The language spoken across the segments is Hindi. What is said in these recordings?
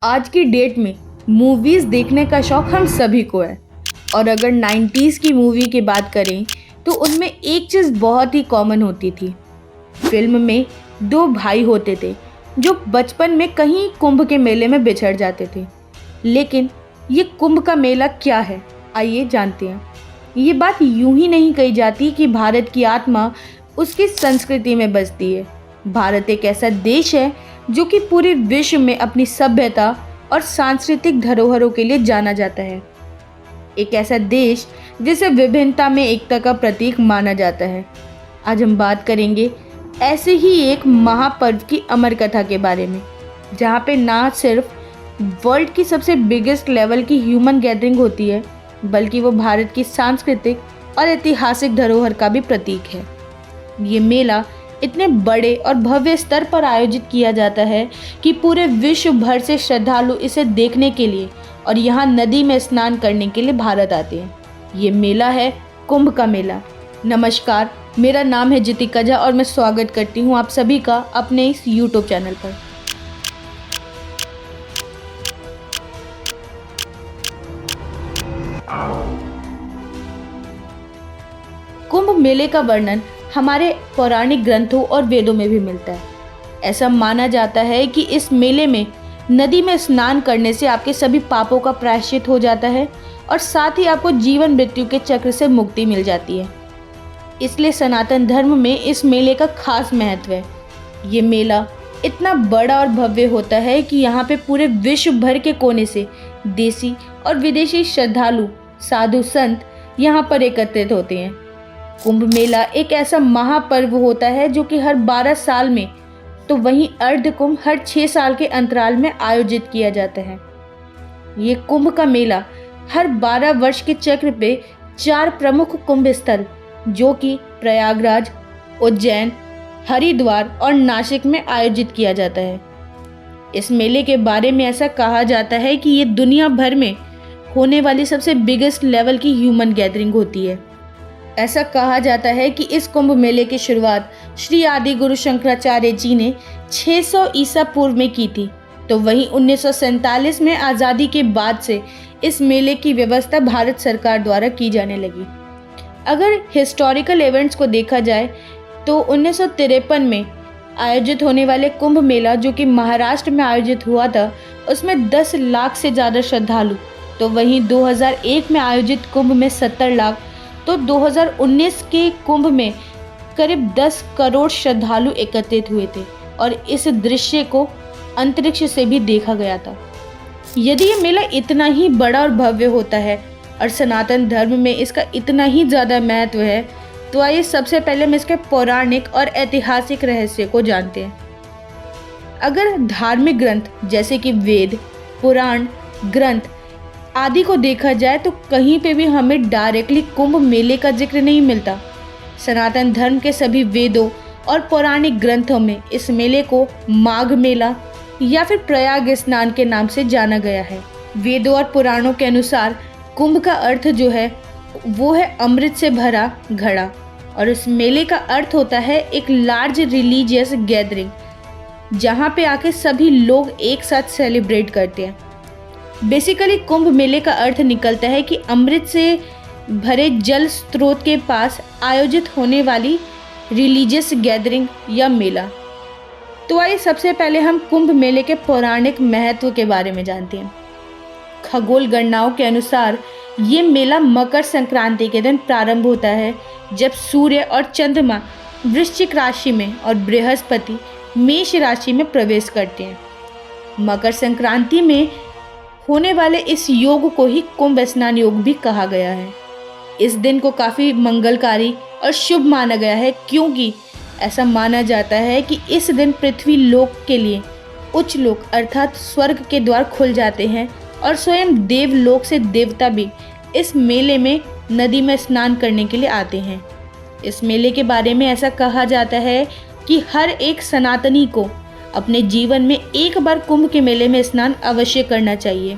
आज की डेट में मूवीज़ देखने का शौक़ हम सभी को है। और अगर 90s की मूवी की बात करें तो उनमें एक चीज़ बहुत ही कॉमन होती थी। फिल्म में दो भाई होते थे जो बचपन में कहीं कुंभ के मेले में बिछड़ जाते थे। लेकिन ये कुंभ का मेला क्या है, आइए जानते हैं। ये बात यूं ही नहीं कही जाती कि भारत की आत्मा उसकी संस्कृति में बसती है। भारत एक ऐसा देश है जो कि पूरे विश्व में अपनी सभ्यता और सांस्कृतिक धरोहरों के लिए जाना जाता है। एक ऐसा देश जिसे विभिन्नता में एकता का प्रतीक माना जाता है। आज हम बात करेंगे ऐसे ही एक महापर्व की अमर कथा के बारे में, जहाँ पे ना सिर्फ वर्ल्ड की सबसे बिगेस्ट लेवल की ह्यूमन गैदरिंग होती है, बल्कि वो भारत की सांस्कृतिक और ऐतिहासिक धरोहर का भी प्रतीक है। ये मेला इतने बड़े और भव्य स्तर पर आयोजित किया जाता है कि पूरे विश्व भर से श्रद्धालु इसे देखने के लिए और यहाँ नदी में स्नान करने के लिए भारत आते हैं। ये मेला है कुंभ का मेला। नमस्कार, मेरा नाम है जितिका झा और मैं स्वागत करती हूँ आप सभी का अपने इस यूट्यूब चैनल पर। कुंभ मेले का वर्णन हमारे पौराणिक ग्रंथों और वेदों में भी मिलता है। ऐसा माना जाता है कि इस मेले में नदी में स्नान करने से आपके सभी पापों का प्रायश्चित हो जाता है और साथ ही आपको जीवन मृत्यु के चक्र से मुक्ति मिल जाती है। इसलिए सनातन धर्म में इस मेले का खास महत्व है। ये मेला इतना बड़ा और भव्य होता है कि यहाँ पे पूरे विश्व भर के कोने से देसी और विदेशी श्रद्धालु, साधु संत यहाँ पर एकत्रित होते हैं। कुंभ मेला एक ऐसा महापर्व होता है जो कि हर 12 साल में, तो वहीं अर्ध कुंभ हर 6 साल के अंतराल में आयोजित किया जाता है। ये कुंभ का मेला हर 12 वर्ष के चक्र पे 4 प्रमुख कुंभ स्थल जो कि प्रयागराज, उज्जैन, हरिद्वार और नासिक में आयोजित किया जाता है। इस मेले के बारे में ऐसा कहा जाता है कि ये दुनिया भर में होने वाली सबसे बिगेस्ट लेवल की ह्यूमन गैदरिंग होती है। ऐसा कहा जाता है कि इस कुंभ मेले की शुरुआत श्री आदि गुरु शंकराचार्य जी ने 600 ईसा पूर्व में की थी, तो वहीं 1947 में आज़ादी के बाद से इस मेले की व्यवस्था भारत सरकार द्वारा की जाने लगी। अगर हिस्टोरिकल इवेंट्स को देखा जाए तो 1953 में आयोजित होने वाले कुंभ मेला जो कि महाराष्ट्र में आयोजित हुआ था, उसमें 10 लाख से ज़्यादा श्रद्धालु, तो वहीं 2001 में आयोजित कुंभ में 70 लाख, तो 2019 के कुंभ में करीब 10 करोड़ श्रद्धालु एकत्रित हुए थे और इस दृश्य को अंतरिक्ष से भी देखा गया था। यदि ये मेला इतना ही बड़ा और भव्य होता है और सनातन धर्म में इसका इतना ही ज़्यादा महत्व है, तो आइए सबसे पहले हम इसके पौराणिक और ऐतिहासिक रहस्य को जानते हैं। अगर धार्मिक ग्रंथ जैसे कि वेद, पुराण ग्रंथ आदि को देखा जाए तो कहीं पे भी हमें डायरेक्टली कुंभ मेले का जिक्र नहीं मिलता। सनातन धर्म के सभी वेदों और पौराणिक ग्रंथों में इस मेले को माघ मेला या फिर प्रयाग स्नान के नाम से जाना गया है। वेदों और पुराणों के अनुसार कुंभ का अर्थ जो है वो है अमृत से भरा घड़ा, और इस मेले का अर्थ होता है एक लार्ज रिलीजियस गैदरिंग, जहाँ पे आके सभी लोग एक साथ सेलिब्रेट करते हैं। बेसिकली कुंभ मेले का अर्थ निकलता है कि अमृत से भरे जल स्रोत के पास आयोजित होने वाली रिलीजियस गैदरिंग या मेला। तो आइए सबसे पहले हम कुंभ मेले के पौराणिक महत्व के बारे में जानते हैं। खगोल गणनाओं के अनुसार ये मेला मकर संक्रांति के दिन प्रारंभ होता है, जब सूर्य और चंद्रमा वृश्चिक राशि में और बृहस्पति मेष राशि में प्रवेश करते हैं। मकर संक्रांति में होने वाले इस योग को ही कुंभ स्नान योग भी कहा गया है। इस दिन को काफ़ी मंगलकारी और शुभ माना गया है, क्योंकि ऐसा माना जाता है कि इस दिन पृथ्वी लोक के लिए उच्च लोक अर्थात स्वर्ग के द्वार खुल जाते हैं और स्वयं देव लोक से देवता भी इस मेले में नदी में स्नान करने के लिए आते हैं। इस मेले के बारे में ऐसा कहा जाता है कि हर एक सनातनी को अपने जीवन में एक बार कुंभ के मेले में स्नान अवश्य करना चाहिए।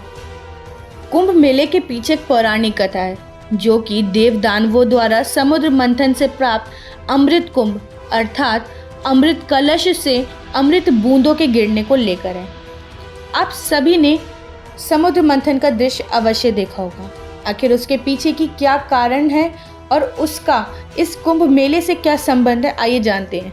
कुंभ मेले के पीछे एक पौराणिक कथा है जो कि देव दानवों द्वारा समुद्र मंथन से प्राप्त अमृत कुंभ अर्थात अमृत कलश से अमृत बूंदों के गिरने को लेकर है। आप सभी ने समुद्र मंथन का दृश्य अवश्य देखा होगा। आखिर उसके पीछे की क्या कारण है और उसका इस कुंभ मेले से क्या संबंध है, आइए जानते हैं।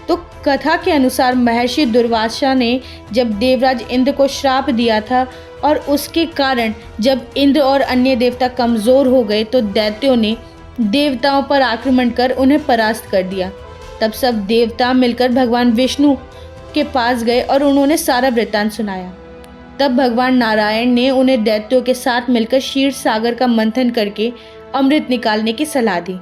तो कथा के अनुसार महर्षि दुर्वासा ने जब देवराज इंद्र को श्राप दिया था और उसके कारण जब इंद्र और अन्य देवता कमजोर हो गए तो दैत्यों ने देवताओं पर आक्रमण कर उन्हें परास्त कर दिया। तब सब देवता मिलकर भगवान विष्णु के पास गए और उन्होंने सारा वृत्तांत सुनाया। तब भगवान नारायण ने उन्हें दैत्यों के साथ मिलकर क्षीर सागर का मंथन करके अमृत निकालने की सलाह दी।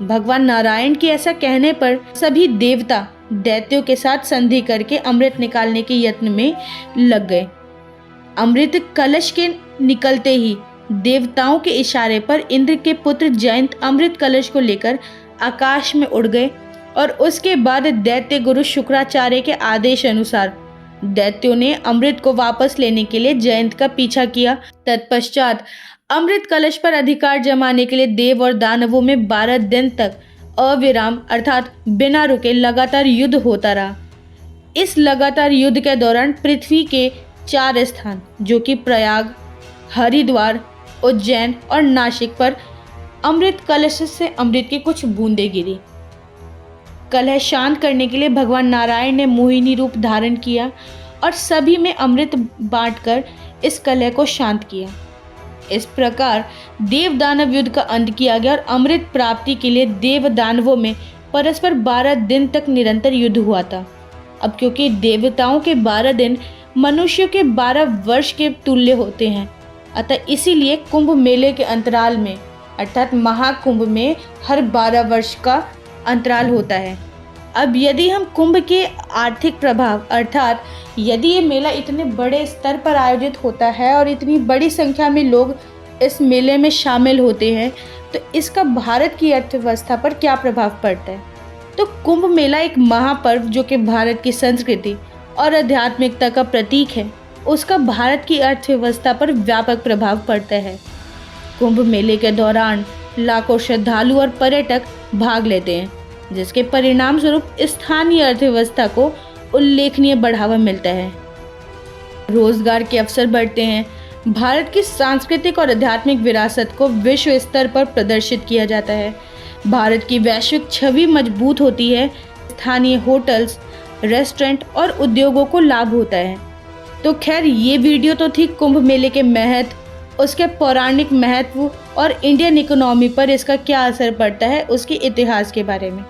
भगवान नारायण के ऐसा कहने पर सभी देवता दैत्यों के साथ संधि करके अमृत निकालने के यत्न में लग गए। अमृत कलश के निकलते ही देवताओं के इशारे पर इंद्र के पुत्र जयंत अमृत कलश को लेकर आकाश में उड़ गए और उसके बाद दैत्य गुरु शुक्राचार्य के आदेश अनुसार दैत्यों ने अमृत को वापस लेने के लिए जयंत का पीछा किया। तत्पश्चात अमृत कलश पर अधिकार जमाने के लिए देव और दानवों में 12 दिन तक अविराम अर्थात बिना रुके लगातार युद्ध होता रहा। इस लगातार युद्ध के दौरान पृथ्वी के 4 स्थान जो कि प्रयाग, हरिद्वार, उज्जैन और नासिक पर अमृत कलश से अमृत की कुछ बूंदें गिरी। कलह शांत करने के लिए भगवान नारायण ने मोहिनी रूप धारण किया और सभी में अमृत बांटकर इस कलह को शांत किया। इस प्रकार देव दानव युद्ध का अंत किया गया और अमृत प्राप्ति के लिए देव दानवों में परस्पर 12 दिन तक निरंतर युद्ध हुआ था। अब क्योंकि देवताओं के 12 दिन मनुष्यों के 12 वर्ष के तुल्य होते हैं, अतः इसीलिए कुंभ मेले के अंतराल में अर्थात महाकुंभ में हर 12 वर्ष का अंतराल होता है। अब यदि हम कुंभ के आर्थिक प्रभाव अर्थात यदि ये मेला इतने बड़े स्तर पर आयोजित होता है और इतनी बड़ी संख्या में लोग इस मेले में शामिल होते हैं तो इसका भारत की अर्थव्यवस्था पर क्या प्रभाव पड़ता है। तो कुंभ मेला एक महापर्व जो कि भारत की संस्कृति और आध्यात्मिकता का प्रतीक है, उसका भारत की अर्थव्यवस्था पर व्यापक प्रभाव पड़ता है। कुंभ मेले के दौरान लाखों श्रद्धालु और पर्यटक भाग लेते हैं, जिसके परिणाम स्वरूप स्थानीय अर्थव्यवस्था को उल्लेखनीय बढ़ावा मिलता है, रोजगार के अवसर बढ़ते हैं, भारत की सांस्कृतिक और आध्यात्मिक विरासत को विश्व स्तर पर प्रदर्शित किया जाता है, भारत की वैश्विक छवि मजबूत होती है, स्थानीय होटल्स, रेस्टोरेंट और उद्योगों को लाभ होता है। तो खैर ये वीडियो तो थी कुंभ मेले के महत्व, उसके पौराणिक महत्व और इंडियन इकोनॉमी पर इसका क्या असर पड़ता है उसके इतिहास के बारे में।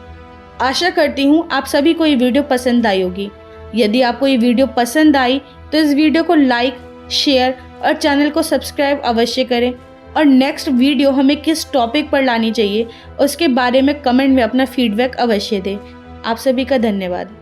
आशा करती हूँ आप सभी को ये वीडियो पसंद आई होगी। यदि आपको ये वीडियो पसंद आई तो इस वीडियो को लाइक, शेयर और चैनल को सब्सक्राइब अवश्य करें और नेक्स्ट वीडियो हमें किस टॉपिक पर लानी चाहिए उसके बारे में कमेंट में अपना फीडबैक अवश्य दें। आप सभी का धन्यवाद।